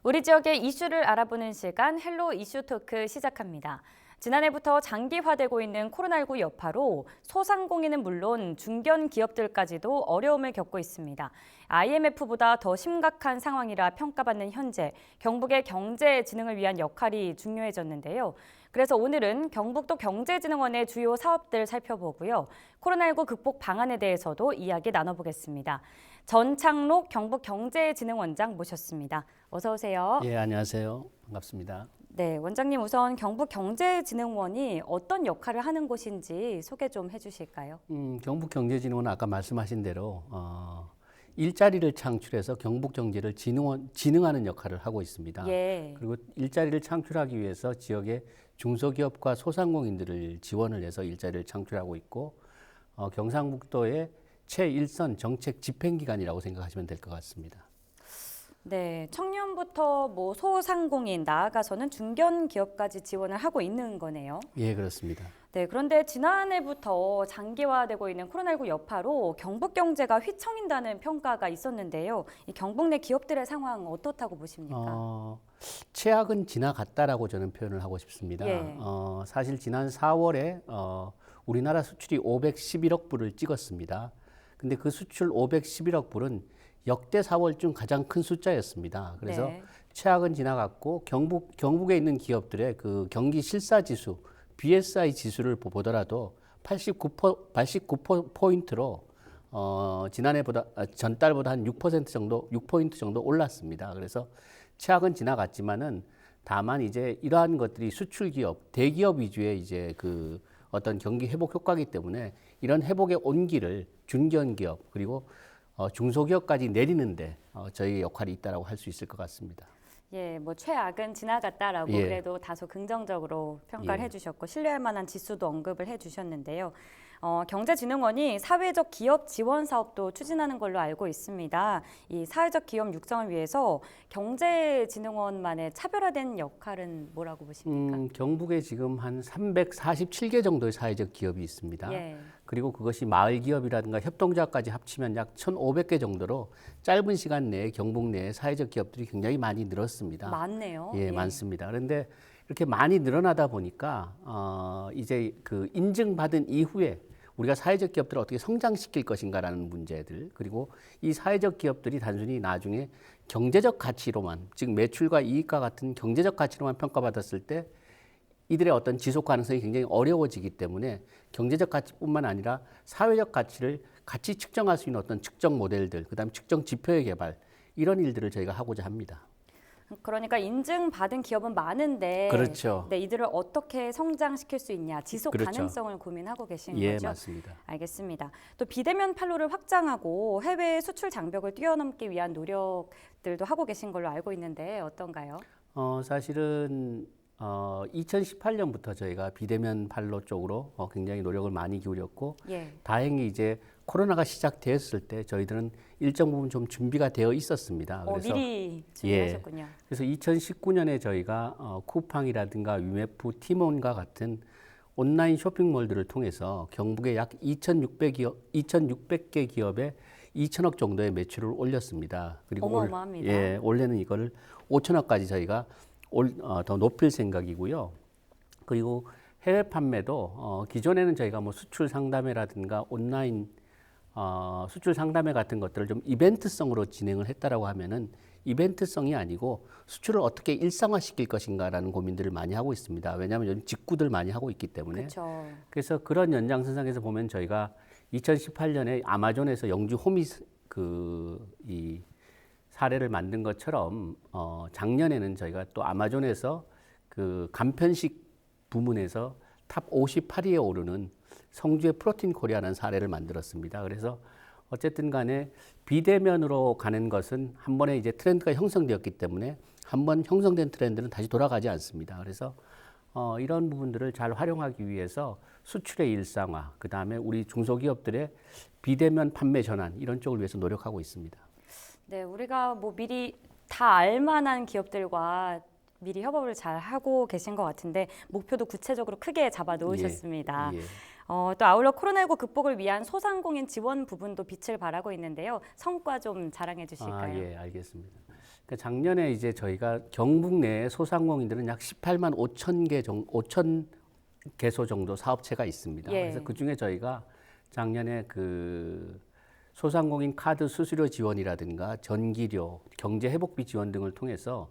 우리 지역의 이슈를 알아보는 시간 헬로 이슈 토크 시작합니다. 지난해부터 장기화되고 있는 코로나19 여파로 소상공인은 물론 중견 기업들까지도 어려움을 겪고 있습니다. IMF보다 더 심각한 상황이라 평가받는 현재, 경북의 경제 진흥을 위한 역할이 중요해졌는데요. 그래서 오늘은 경북도 경제진흥원의 주요 사업들 살펴보고요. 코로나19 극복 방안에 대해서도 이야기 나눠보겠습니다. 전창록 경북경제진흥원장 모셨습니다. 어서 오세요. 예, 안녕하세요. 반갑습니다. 네, 원장님 우선 경북경제진흥원이 어떤 역할을 하는 곳인지 소개 좀 해주실까요? 경북경제진흥원은 아까 말씀하신 대로 일자리를 창출해서 경북 경제를 진흥하는 역할을 하고 있습니다. 예. 그리고 일자리를 창출하기 위해서 지역의 중소기업과 소상공인들을 지원을 해서 일자리를 창출하고 있고 경상북도의 최일선 정책 집행기관이라고 생각하시면 될 것 같습니다. 네, 청년부터 뭐 소상공인 나아가서는 중견 기업까지 지원을 하고 있는 거네요. 예, 그렇습니다. 네, 그런데 지난해부터 장기화되고 있는 코로나19 여파로 경북 경제가 휘청인다는 평가가 있었는데요. 이 경북 내 기업들의 상황 어떻다고 보십니까? 최악은 지나갔다라고 저는 표현을 하고 싶습니다. 예. 사실 지난 4월에 우리나라 수출이 511억 불을 찍었습니다. 근데 그 수출 511억 불은 역대 4월 중 가장 큰 숫자였습니다. 그래서 네. 최악은 지나갔고 경북에 있는 기업들의 그 경기 실사 지수, BSI 지수를 보더라도 89포인트로 지난해보다 전달보다 한 6% 정도, 6포인트 정도 올랐습니다. 그래서 최악은 지나갔지만은 다만 이제 이러한 것들이 수출 기업, 대기업 위주의 이제 그 어떤 경기 회복 효과이기 때문에 이런 회복의 온기를 중견 기업 그리고 중소기업까지 내리는데 저희 역할이 있다라고 할 수 있을 것 같습니다. 예, 뭐 최악은 지나갔다라고 예. 그래도 다소 긍정적으로 평가를 예. 해주셨고 신뢰할 만한 지수도 언급을 해주셨는데요. 경제진흥원이 사회적 기업 지원 사업도 추진하는 걸로 알고 있습니다. 이 사회적 기업 육성을 위해서 경제진흥원만의 차별화된 역할은 뭐라고 보십니까? 경북에 지금 한 347개 정도의 사회적 기업이 있습니다. 예. 그리고 그것이 마을 기업이라든가 협동조합까지 합치면 약 1,500개 정도로 짧은 시간 내에 경북 내에 사회적 기업들이 굉장히 많이 늘었습니다. 많네요. 예, 많습니다. 그런데 이렇게 많이 늘어나다 보니까 이제 그 인증받은 이후에 우리가 사회적 기업들을 어떻게 성장시킬 것인가라는 문제들, 그리고 이 사회적 기업들이 단순히 나중에 경제적 가치로만, 즉 매출과 이익과 같은 경제적 가치로만 평가받았을 때 이들의 어떤 지속 가능성이 굉장히 어려워지기 때문에 경제적 가치뿐만 아니라 사회적 가치를 같이 측정할 수 있는 어떤 측정 모델들, 그다음에 측정 지표의 개발, 이런 일들을 저희가 하고자 합니다. 그러니까 인증받은 기업은 많은데 그렇죠. 네, 이들을 어떻게 성장시킬 수 있냐, 지속 그렇죠. 가능성을 고민하고 계신 예, 거죠? 맞습니다. 알겠습니다. 또 비대면 판로를 확장하고 해외 수출 장벽을 뛰어넘기 위한 노력들도 하고 계신 걸로 알고 있는데 어떤가요? 사실은 2018년부터 저희가 비대면 판로 쪽으로 굉장히 노력을 많이 기울였고 예. 다행히 이제 코로나가 시작되었을 때 저희들은 일정 부분 좀 준비가 되어 있었습니다. 그래서 미리 준비하셨군요. 그래서 2019년에 저희가 쿠팡이라든가 위메프, 티몬과 같은 온라인 쇼핑몰들을 통해서 경북의 약 2,600개 기업에 2천억 정도의 매출을 올렸습니다. 그리고 어마어마합니다. 올해는 이거를 5천억까지 저희가 더 높일 생각이고요. 그리고 해외 판매도 기존에는 저희가 뭐 수출 상담회라든가 온라인 수출 상담회 같은 것들을 좀 이벤트성으로 진행을 했다라고 하면은 이벤트성이 아니고 수출을 어떻게 일상화시킬 것인가라는 고민들을 많이 하고 있습니다. 왜냐하면 요즘 직구들 많이 하고 있기 때문에. 그렇죠. 그래서 그런 연장선상에서 보면 저희가 2018년에 아마존에서 영주 호미 이 사례를 만든 것처럼 작년에는 저희가 또 아마존에서 그 간편식 부문에서 탑 58위에 오르는 성주의 프로틴 코리아라는 사례를 만들었습니다. 그래서 어쨌든 간에 비대면으로 가는 것은 한 번에 이제 트렌드가 형성되었기 때문에 한 번 형성된 트렌드는 다시 돌아가지 않습니다. 그래서 이런 부분들을 잘 활용하기 위해서 수출의 일상화, 그 다음에 우리 중소기업들의 비대면 판매 전환 이런 쪽을 위해서 노력하고 있습니다. 네, 우리가 뭐 미리 다 알만한 기업들과 미리 협업을 잘 하고 계신 것 같은데 목표도 구체적으로 크게 잡아 놓으셨습니다. 예. 또 아울러 코로나19 극복을 위한 소상공인 지원 부분도 빛을 발하고 있는데요. 성과 좀 자랑해 주실까요? 예, 알겠습니다. 작년에 이제 저희가 경북 내에 소상공인들은 약 18만 5천 개소 정도 사업체가 있습니다. 예. 그래서 그 중에 저희가 작년에 그 소상공인 카드 수수료 지원이라든가 전기료, 경제회복비 지원 등을 통해서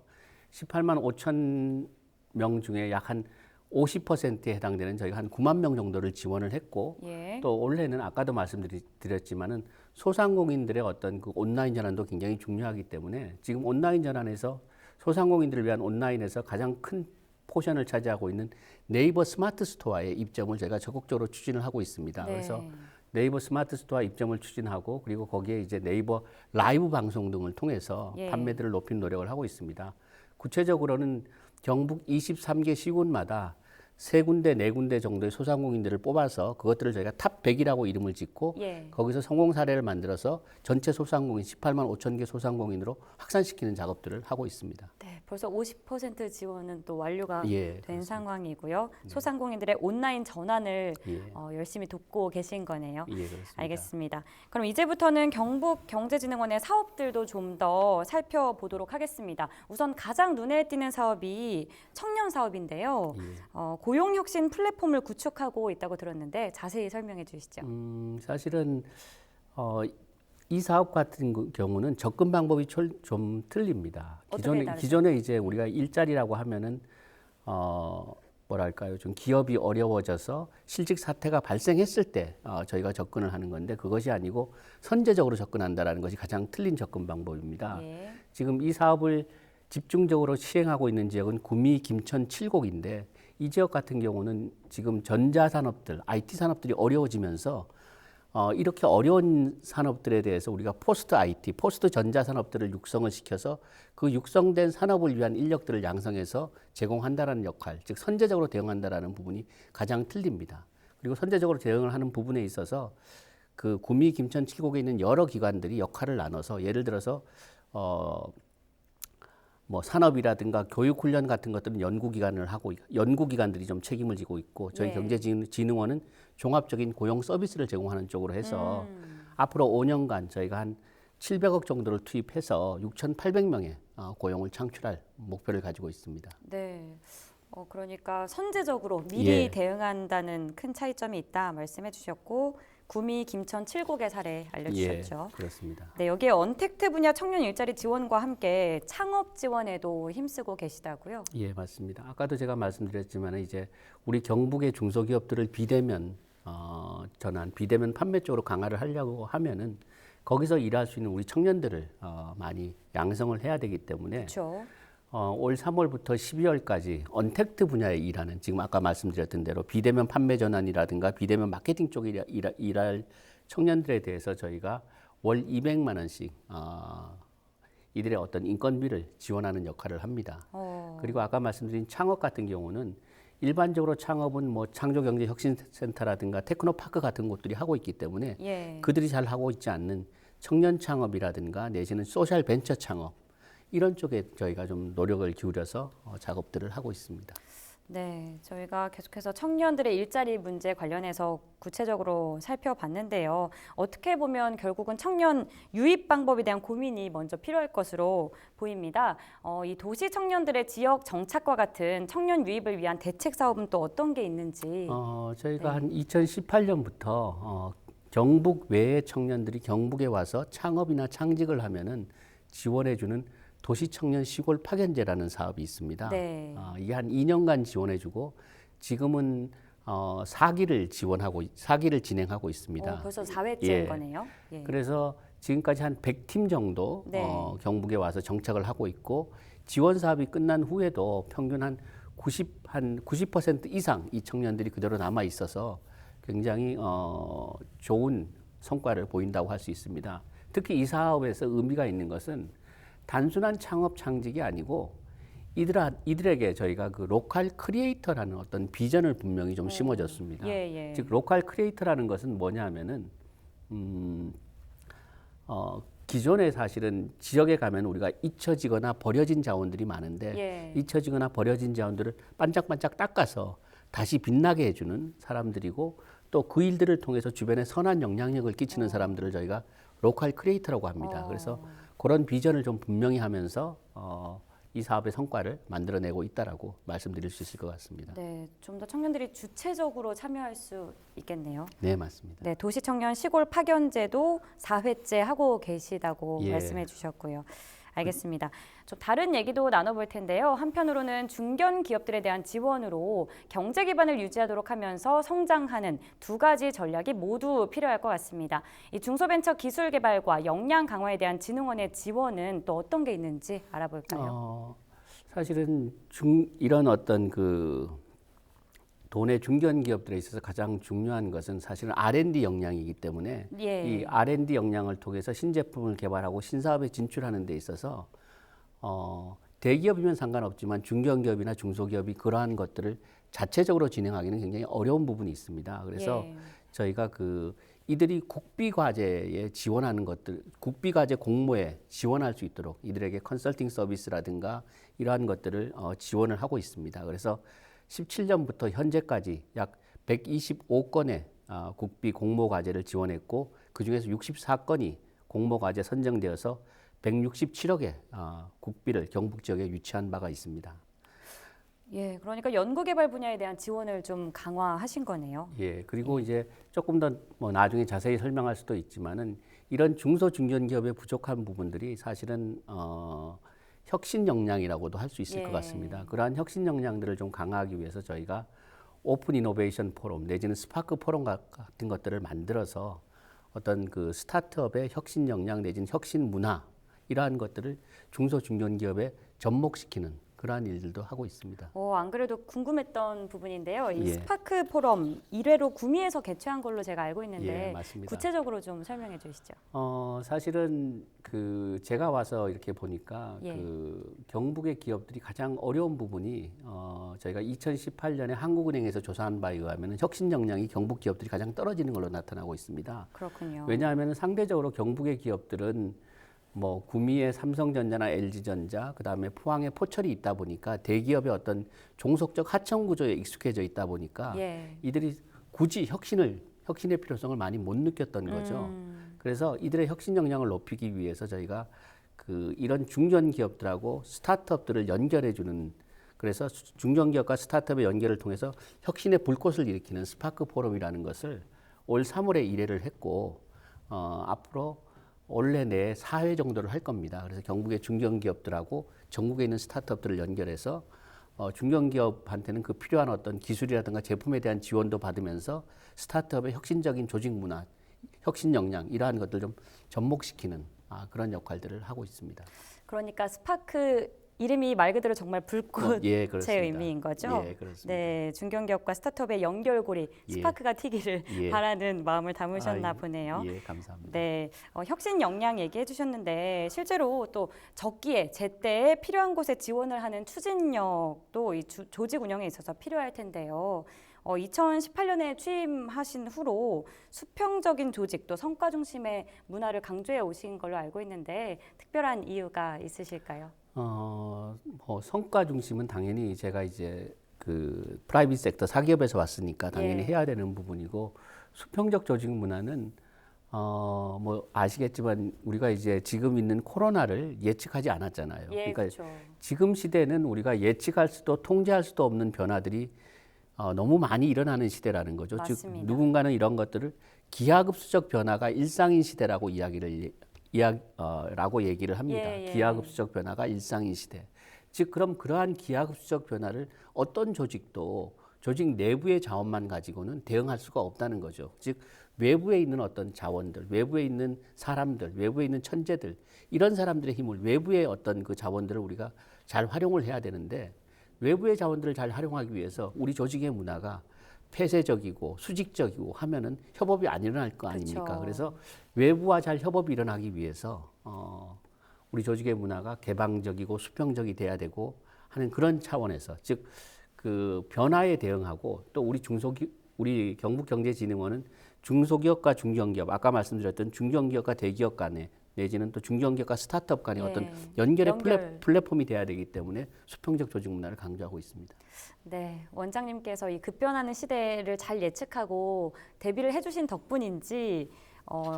18만 5천 명 중에 약 한 50%에 해당되는 저희가 한 9만 명 정도를 지원을 했고 예. 또 올해는 아까도 말씀드렸지만은 소상공인들의 어떤 그 온라인 전환도 굉장히 중요하기 때문에 지금 온라인 전환에서 소상공인들을 위한 온라인에서 가장 큰 포션을 차지하고 있는 네이버 스마트 스토어의 입점을 저희가 적극적으로 추진을 하고 있습니다. 네. 그래서 네이버 스마트 스토어 입점을 추진하고 그리고 거기에 이제 네이버 라이브 방송 등을 통해서 예. 판매들을 높이는 노력을 하고 있습니다. 구체적으로는 경북 23개 시군마다 3군데, 4군데 정도의 소상공인들을 뽑아서 그것들을 저희가 탑 100이라고 이름을 짓고 예. 거기서 성공 사례를 만들어서 전체 소상공인 18만 5천 개 소상공인으로 확산시키는 작업들을 하고 있습니다. 네, 벌써 50% 지원은 또 완료가 예, 된 그렇습니다. 상황이고요. 소상공인들의 온라인 전환을 예. 열심히 돕고 계신 거네요. 예, 그렇습니다. 알겠습니다. 그럼 이제부터는 경북경제진흥원의 사업들도 좀 더 살펴보도록 하겠습니다. 우선 가장 눈에 띄는 사업이 청년 사업인데요. 예. 고용혁신 플랫폼을 구축하고 있다고 들었는데 자세히 설명해 주시죠. 사실은 이 사업 같은 경우는 접근 방법이 좀 틀립니다. 어떻게 다르죠? 기존에 이제 우리가 일자리라고 하면은 뭐랄까요, 좀 기업이 어려워져서 실직 사태가 발생했을 때 저희가 접근을 하는 건데 그것이 아니고 선제적으로 접근한다라는 것이 가장 틀린 접근 방법입니다. 예. 지금 이 사업을 집중적으로 시행하고 있는 지역은 구미, 김천, 칠곡인데 이 지역 같은 경우는 지금 전자산업들, IT 산업들이 어려워지면서 이렇게 어려운 산업들에 대해서 우리가 포스트 IT, 포스트 전자산업들을 육성을 시켜서 그 육성된 산업을 위한 인력들을 양성해서 제공한다라는 역할, 즉 선제적으로 대응한다라는 부분이 가장 틀립니다. 그리고 선제적으로 대응을 하는 부분에 있어서 그 구미, 김천, 칠곡에 있는 여러 기관들이 역할을 나눠서 예를 들어서 뭐 산업이라든가 교육 훈련 같은 것들은 연구기관들이 좀 책임을 지고 있고 저희 네. 경제진흥원은 종합적인 고용 서비스를 제공하는 쪽으로 해서 앞으로 5년간 저희가 한 700억 정도를 투입해서 6,800명의 고용을 창출할 목표를 가지고 있습니다. 네. 그러니까 선제적으로 미리 예. 대응한다는 큰 차이점이 있다 말씀해 주셨고 구미, 김천, 칠곡의 사례 알려주셨죠. 예, 그렇습니다. 네, 여기에 언택트 분야 청년 일자리 지원과 함께 창업 지원에도 힘쓰고 계시다고요? 예, 맞습니다. 아까도 제가 말씀드렸지만 이제 우리 경북의 중소기업들을 비대면 전환, 비대면 판매 쪽으로 강화를 하려고 하면은 거기서 일할 수 있는 우리 청년들을 많이 양성을 해야 되기 때문에 그렇죠. 올 3월부터 12월까지 언택트 분야에 일하는 지금 아까 말씀드렸던 대로 비대면 판매 전환이라든가 비대면 마케팅 쪽에 일할 청년들에 대해서 저희가 월 200만 원씩 이들의 어떤 인건비를 지원하는 역할을 합니다. 그리고 아까 말씀드린 창업 같은 경우는 일반적으로 창업은 뭐 창조경제혁신센터라든가 테크노파크 같은 곳들이 하고 있기 때문에 예. 그들이 잘 하고 있지 않는 청년 창업이라든가 내지는 소셜 벤처 창업 이런 쪽에 저희가 좀 노력을 기울여서 작업들을 하고 있습니다. 네, 저희가 계속해서 청년들의 일자리 문제 관련해서 구체적으로 살펴봤는데요. 어떻게 보면 결국은 청년 유입 방법에 대한 고민이 먼저 필요할 것으로 보입니다. 이 도시 청년들의 지역 정착과 같은 청년 유입을 위한 대책 사업은 또 어떤 게 있는지. 저희가 한 2018년부터 경북 외의 청년들이 경북에 와서 창업이나 창직을 하면은 지원해주는 도시청년 시골 파견제라는 사업이 있습니다. 네. 이게 한 2년간 지원해주고 지금은 4기를 진행하고 있습니다. 벌써 4회째인 예. 거네요. 예. 그래서 지금까지 한 100팀 정도 네. 경북에 와서 정착을 하고 있고 지원 사업이 끝난 후에도 평균 한 90% 이상 이 청년들이 그대로 남아 있어서 굉장히 좋은 성과를 보인다고 할 수 있습니다. 특히 이 사업에서 의미가 있는 것은 단순한 창업 창직이 아니고 이들에게 저희가 그 로컬 크리에이터라는 어떤 비전을 분명히 좀 심어줬습니다. 예. 즉 로컬 크리에이터라는 것은 뭐냐면은 기존에 사실은 지역에 가면 우리가 잊혀지거나 버려진 자원들이 많은데 예. 잊혀지거나 버려진 자원들을 반짝반짝 닦아서 다시 빛나게 해주는 사람들이고 또 그 일들을 통해서 주변에 선한 영향력을 끼치는 사람들을 저희가 로컬 크리에이터라고 합니다. 그래서 그런 비전을 좀 분명히 하면서 이 사업의 성과를 만들어내고 있다라고 말씀드릴 수 있을 것 같습니다. 네, 좀 더 청년들이 주체적으로 참여할 수 있겠네요. 네, 맞습니다. 네, 도시청년 시골 파견제도 4회째 하고 계시다고 예. 말씀해 주셨고요. 알겠습니다. 좀 다른 얘기도 나눠볼 텐데요. 한편으로는 중견 기업들에 대한 지원으로 경제 기반을 유지하도록 하면서 성장하는 두 가지 전략이 모두 필요할 것 같습니다. 이 중소벤처 기술 개발과 역량 강화에 대한 진흥원의 지원은 또 어떤 게 있는지 알아볼까요? 사실은 이런 어떤 그 돈의 중견 기업들에 있어서 가장 중요한 것은 사실은 R&D 역량이기 때문에 예. 이 R&D 역량을 통해서 신제품을 개발하고 신사업에 진출하는 데 있어서 대기업이면 상관없지만 중견기업이나 중소기업이 그러한 것들을 자체적으로 진행하기는 굉장히 어려운 부분이 있습니다. 그래서 예. 저희가 이들이 국비 과제에 지원하는 것들, 국비 과제 공모에 지원할 수 있도록 이들에게 컨설팅 서비스라든가 이러한 것들을 지원을 하고 있습니다. 그래서 17년부터 현재까지 약 125건의 국비 공모 과제를 지원했고 그 중에서 64건이 공모 과제 선정되어서 167억의 국비를 경북 지역에 유치한 바가 있습니다. 예, 그러니까 연구개발 분야에 대한 지원을 좀 강화하신 거네요. 예, 그리고 이제 조금 더 뭐 나중에 자세히 설명할 수도 있지만은 이런 중소 중견 기업의 부족한 부분들이 사실은 혁신 역량이라고도 할 수 있을 것 같습니다. 그러한 혁신 역량들을 좀 강화하기 위해서 저희가 오픈 이노베이션 포럼 내지는 스파크 포럼 같은 것들을 만들어서 어떤 그 스타트업의 혁신 역량 내지는 혁신 문화 이러한 것들을 중소 중견 기업에 접목시키는 그러한 일들도 하고 있습니다. 안 그래도 궁금했던 부분인데요. 이 예. 스파크 포럼 1회로 구미에서 개최한 걸로 제가 알고 있는데 예, 맞습니다. 구체적으로 좀 설명해 주시죠. 사실은 제가 와서 이렇게 보니까 예. 경북의 기업들이 가장 어려운 부분이 저희가 2018년에 한국은행에서 조사한 바에 의하면 혁신 역량이 경북 기업들이 가장 떨어지는 걸로 나타나고 있습니다. 그렇군요. 왜냐하면 상대적으로 경북의 기업들은 뭐 구미의 삼성전자나 LG전자, 그다음에 포항에 포철이 있다 보니까 대기업의 어떤 종속적 하청 구조에 익숙해져 있다 보니까 예. 이들이 굳이 혁신의 필요성을 많이 못 느꼈던 거죠. 그래서 이들의 혁신 역량을 높이기 위해서 저희가 이런 중견 기업들하고 스타트업들을 연결해 주는 그래서 중견 기업과 스타트업의 연결을 통해서 혁신의 불꽃을 일으키는 스파크 포럼이라는 것을 올 3월에 1회를 했고 앞으로 올해 내에 4회 정도를 할 겁니다. 그래서 경북의 중견기업들하고 전국에 있는 스타트업들을 연결해서 중견기업한테는 그 필요한 어떤 기술이라든가 제품에 대한 지원도 받으면서 스타트업의 혁신적인 조직 문화, 혁신 역량 이러한 것들 좀 접목시키는 그런 역할들을 하고 있습니다. 그러니까 스파크 이름이 말 그대로 정말 불꽃의 예, 그렇습니다. 의미인 거죠? 예, 그렇습니다. 네, 중견기업과 스타트업의 연결고리 예. 스파크가 튀기를 예. 바라는 마음을 담으셨나 예. 보네요. 예, 감사합니다. 네, 혁신 역량 얘기해 주셨는데 실제로 또 적기에 제때에 필요한 곳에 지원을 하는 추진력도 이 조직 운영에 있어서 필요할 텐데요. 2018년에 취임하신 후로 수평적인 조직 또 성과 중심의 문화를 강조해 오신 걸로 알고 있는데 특별한 이유가 있으실까요? 뭐 성과 중심은 당연히 제가 이제 프라이빗 섹터 사기업에서 왔으니까 당연히 예. 해야 되는 부분이고 수평적 조직 문화는 뭐 아시겠지만 우리가 이제 지금 있는 코로나를 예측하지 않았잖아요. 예, 그러니까 그렇죠. 지금 시대는 우리가 예측할 수도 통제할 수도 없는 변화들이 너무 많이 일어나는 시대라는 거죠. 맞습니다. 즉 누군가는 이런 것들을 기하급수적 변화가 일상인 시대라고 라고 얘기를 합니다. 예, 예. 기하급수적 변화가 일상인 시대. 즉 그럼 그러한 기하급수적 변화를 어떤 조직도 조직 내부의 자원만 가지고는 대응할 수가 없다는 거죠. 즉 외부에 있는 어떤 자원들, 외부에 있는 사람들, 외부에 있는 천재들 이런 사람들의 힘을 외부의 어떤 그 자원들을 우리가 잘 활용을 해야 되는데 외부의 자원들을 잘 활용하기 위해서 우리 조직의 문화가 폐쇄적이고 수직적이고 하면은 협업이 안 일어날 거 아닙니까? 그렇죠. 그래서 외부와 잘 협업이 일어나기 위해서 우리 조직의 문화가 개방적이고 수평적이 돼야 되고 하는 그런 차원에서 즉 그 변화에 대응하고 또 우리 경북경제진흥원은 중소기업과 중견기업 아까 말씀드렸던 중견기업과 대기업 간에 내지는 또 중견기업과 스타트업 간의 예. 어떤 연결의 연결. 플랫폼이 돼야 되기 때문에 수평적 조직 문화를 강조하고 있습니다. 네, 원장님께서 이 급변하는 시대를 잘 예측하고 대비를 해주신 덕분인지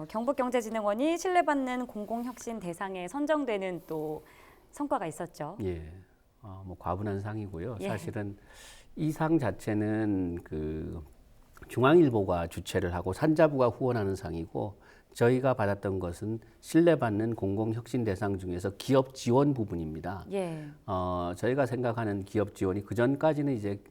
경북경제진흥원이 신뢰받는 공공혁신 대상에 선정되는 또 성과가 있었죠. 예, 뭐 과분한 상이고요. 예. 사실은 이 상 자체는 그 중앙일보가 주최를 하고 산자부가 후원하는 상이고 저희가 받았던 것은 신뢰받는 공공혁신 대상 중에서 기업 지원 부분입니다. 예. 저희가 생각하는 기업 지원이 그 전까지는 이제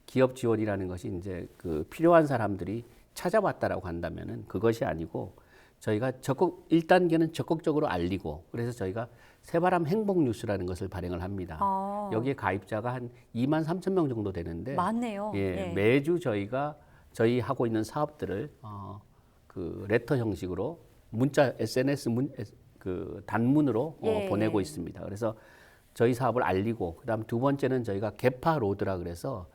기업 지원이라는 것이 이제 그 필요한 사람들이 찾아왔다라고 한다면은 그것이 아니고 저희가 1단계는 적극적으로 알리고 그래서 저희가 새바람 행복 뉴스라는 것을 발행을 합니다. 여기에 가입자가 한 2만 3천 명 정도 되는데 많네요. 예, 매주 저희 하고 있는 사업들을 그 레터 형식으로 문자 SNS 그 단문으로 보내고 있습니다. 그래서 저희 사업을 알리고 그다음 두 번째는 저희가 개파 로드라 그래서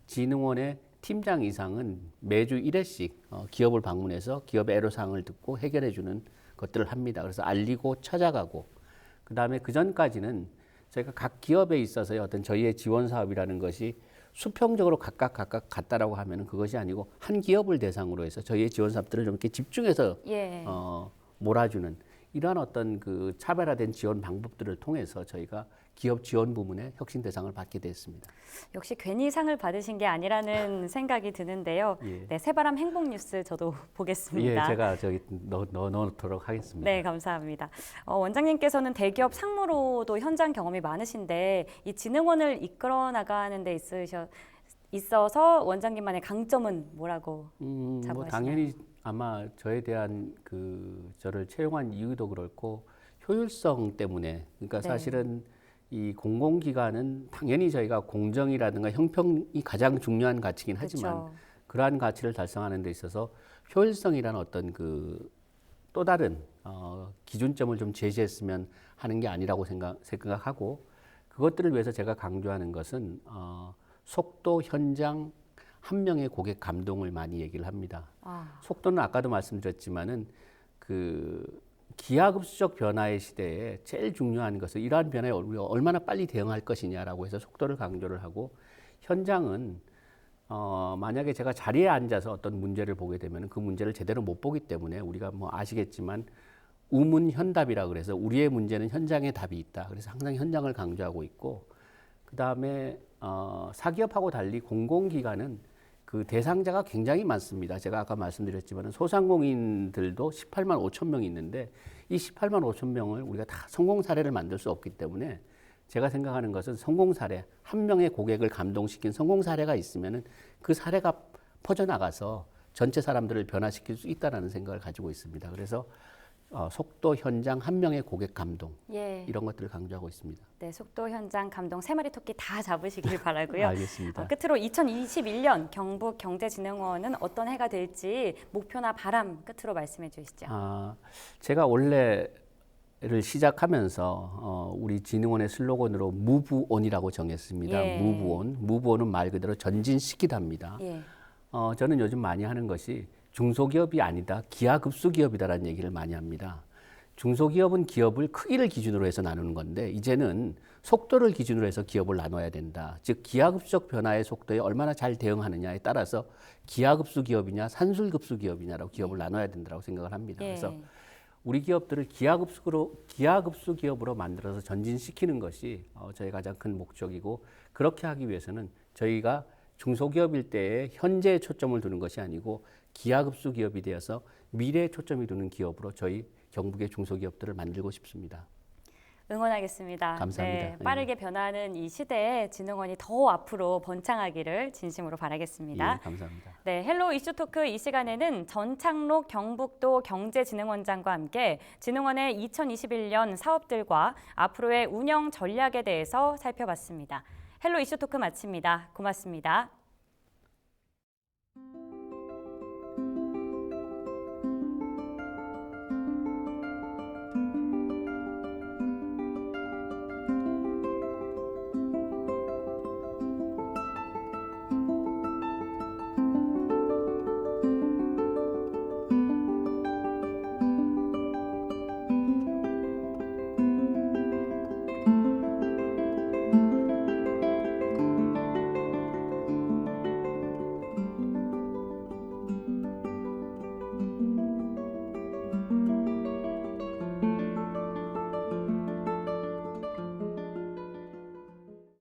진흥원의 팀장 이상은 매주 1회씩 기업을 방문해서 기업의 애로사항을 듣고 해결해주는 것들을 합니다. 그래서 알리고 찾아가고 그다음에 그 전까지는 저희가 각 기업에 있어서의 어떤 저희의 지원 사업이라는 것이 수평적으로 각각 갔다라고 하면은 그것이 아니고 한 기업을 대상으로 해서 저희의 지원 사업들을 좀 이렇게 집중해서 몰아주는 이러한 어떤 그 차별화된 지원 방법들을 통해서 저희가 기업 지원 부문의 혁신 대상을 받게 됐습니다. 역시 괜히 상을 받으신 게 아니라는 생각이 드는데요. 예. 네, 새바람 행복 뉴스 저도 보겠습니다. 예, 제가 저기 넣어놓도록 하겠습니다. 네, 감사합니다. 원장님께서는 대기업 상무로도 현장 경험이 많으신데 이 진흥원을 이끌어 나가는 데 있어서 원장님만의 강점은 뭐라고 뭐 자부하시나요? 당연히 아마 저에 대한 저를 채용한 이유도 그렇고 효율성 때문에 그러니까 네. 사실은 이 공공기관은 당연히 저희가 공정이라든가 형평이 가장 중요한 가치긴 하지만 그렇죠. 그러한 가치를 달성하는 데 있어서 효율성이라는 어떤 또 다른 기준점을 좀 제시했으면 하는 게 아니라고 생각하고 그것들을 위해서 제가 강조하는 것은 속도, 현장, 한 명의 고객 감동을 많이 얘기를 합니다. 속도는 아까도 말씀드렸지만은 기하급수적 변화의 시대에 제일 중요한 것은 이러한 변화에 우리가 얼마나 빨리 대응할 것이냐라고 해서 속도를 강조를 하고 현장은 만약에 제가 자리에 앉아서 어떤 문제를 보게 되면 그 문제를 제대로 못 보기 때문에 우리가 뭐 아시겠지만 우문현답이라 그래서 우리의 문제는 현장에 답이 있다. 그래서 항상 현장을 강조하고 있고 그다음에 사기업하고 달리 공공기관은 그 대상자가 굉장히 많습니다. 제가 아까 말씀드렸지만 소상공인들도 18만 5천 명이 있는데 이 18만 5천 명을 우리가 다 성공 사례를 만들 수 없기 때문에 제가 생각하는 것은 성공 사례, 한 명의 고객을 감동시킨 성공 사례가 있으면은 그 사례가 퍼져나가서 전체 사람들을 변화시킬 수 있다라는 생각을 가지고 있습니다. 그래서 속도, 현장, 한 명의 고객 감동 이런 것들을 강조하고 있습니다. 네, 속도, 현장, 감동 세 마리 토끼 다 잡으시길 바라고요. 알겠습니다. 끝으로 2021년 경북경제진흥원은 어떤 해가 될지 목표나 바람 끝으로 말씀해 주시죠. 제가 원래를 시작하면서 우리 진흥원의 슬로건으로 무브온이라고 정했습니다. 예. 무브온은 말 그대로 전진시키답니다. 예. 저는 요즘 많이 하는 것이 중소기업이 아니다, 기하급수기업이다라는 얘기를 많이 합니다. 중소기업은 기업을 크기를 기준으로 해서 나누는 건데 이제는 속도를 기준으로 해서 기업을 나눠야 된다. 즉 기하급수적 변화의 속도에 얼마나 잘 대응하느냐에 따라서 기하급수기업이냐 산술급수기업이냐라고 기업을 나눠야 된다고 생각을 합니다. 그래서 우리 기업들을 기하급수기업으로 만들어서 전진시키는 것이 저희 가장 큰 목적이고 그렇게 하기 위해서는 저희가 중소기업일 때에 현재에 초점을 두는 것이 아니고 기하급수 기업이 되어서 미래에 초점이 두는 기업으로 저희 경북의 중소기업들을 만들고 싶습니다. 응원하겠습니다. 감사합니다. 네, 빠르게 변화하는 이 시대에 진흥원이 더 앞으로 번창하기를 진심으로 바라겠습니다. 예, 감사합니다. 네, 헬로 이슈토크 이 시간에는 전창록 경북도 경제진흥원장과 함께 진흥원의 2021년 사업들과 앞으로의 운영 전략에 대해서 살펴봤습니다. 헬로 이슈토크 마칩니다. 고맙습니다.